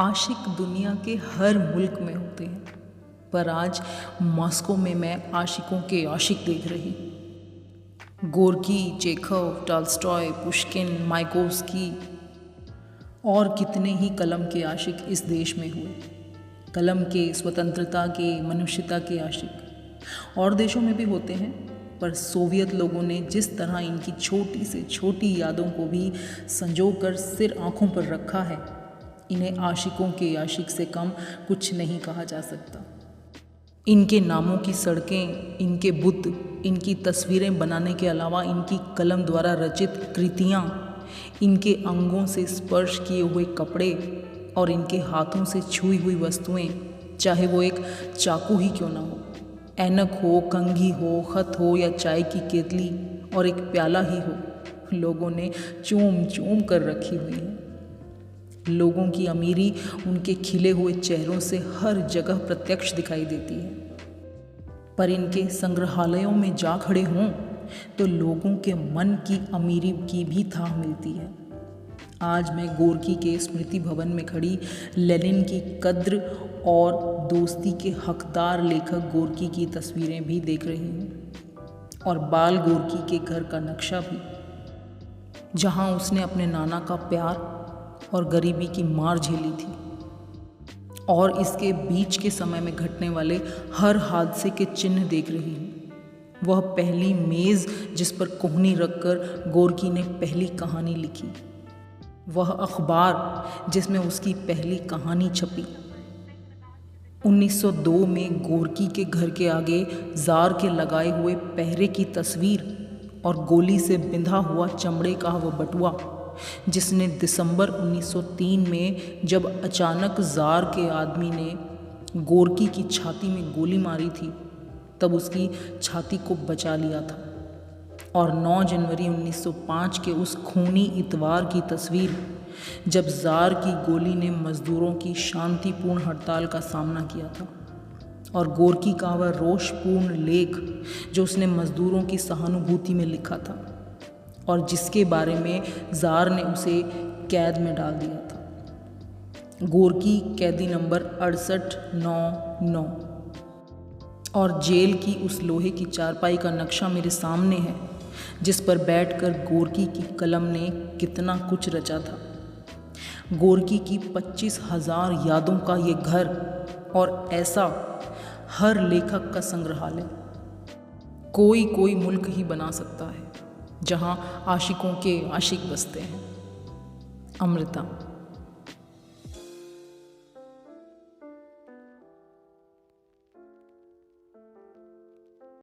आशिक दुनिया के हर मुल्क में होते हैं, पर आज मॉस्को में मैं आशिकों के आशिक देख रही। गोर्की, चेखव, टॉल्स्टॉय, पुश्किन, मायकोव्स्की और कितने ही कलम के आशिक इस देश में हुए। कलम के, स्वतंत्रता के, मनुष्यता के आशिक और देशों में भी होते हैं, पर सोवियत लोगों ने जिस तरह इनकी छोटी से छोटी यादों को भी संजोकर सिर आंखों पर रखा है, इन्हें आशिकों के आशिक से कम कुछ नहीं कहा जा सकता। इनके नामों की सड़कें, इनके बुत, इनकी तस्वीरें बनाने के अलावा इनकी कलम द्वारा रचित कृतियाँ, इनके अंगों से स्पर्श किए हुए कपड़े और इनके हाथों से छुई हुई वस्तुएं, चाहे वो एक चाकू ही क्यों ना हो, ऐनक हो, कंघी हो, खत हो या चाय की केतली और एक प्याला ही हो, लोगों ने चूम चूम कर रखी हुई है। लोगों की अमीरी उनके खिले हुए चेहरों से हर जगह प्रत्यक्ष दिखाई देती है, पर इनके संग्रहालयों में जा खड़े हों तो लोगों के मन की अमीरी की भी थाह मिलती है। आज मैं गोर्की के स्मृति भवन में खड़ी लेनिन की कद्र और दोस्ती के हकदार लेखक गोर्की की तस्वीरें भी देख रही हूँ, और बाल गोर्की के घर का नक्शा भी, जहाँ उसने अपने नाना का प्यार और गरीबी की मार झेली थी, और इसके बीच के समय में घटने वाले हर हादसे के चिन्ह देख रही हूँ। वह पहली मेज़ जिस पर कोहनी रखकर गोर्की ने पहली कहानी लिखी, वह अखबार जिसमें उसकी पहली कहानी छपी। 1902 में गोर्की के घर के आगे जार के लगाए हुए पहरे की तस्वीर और गोली से बिंधा हुआ चमड़े का वह बटुआ, जिसने दिसंबर 1903 में जब अचानक जार के आदमी ने गोर्की की छाती में गोली मारी थी, तब उसकी छाती को बचा लिया था। और 9 जनवरी 1905 के उस खूनी इतवार की तस्वीर, जब जार की गोली ने मजदूरों की शांतिपूर्ण हड़ताल का सामना किया था, और गोर्की का वह रोषपूर्ण लेख जो उसने मजदूरों की सहानुभूति में लिखा था और जिसके बारे में जार ने उसे कैद में डाल दिया था। गोर्की कैदी नंबर 6899, और जेल की उस लोहे की चारपाई का नक्शा मेरे सामने है, जिस पर बैठकर गोर्की की कलम ने कितना कुछ रचा था। गोर्की की 25,000 यादों का ये घर, और ऐसा हर लेखक का संग्रहालय कोई कोई मुल्क ही बना सकता है, जहाँ आशिकों के आशिक बसते हैं। अमृता।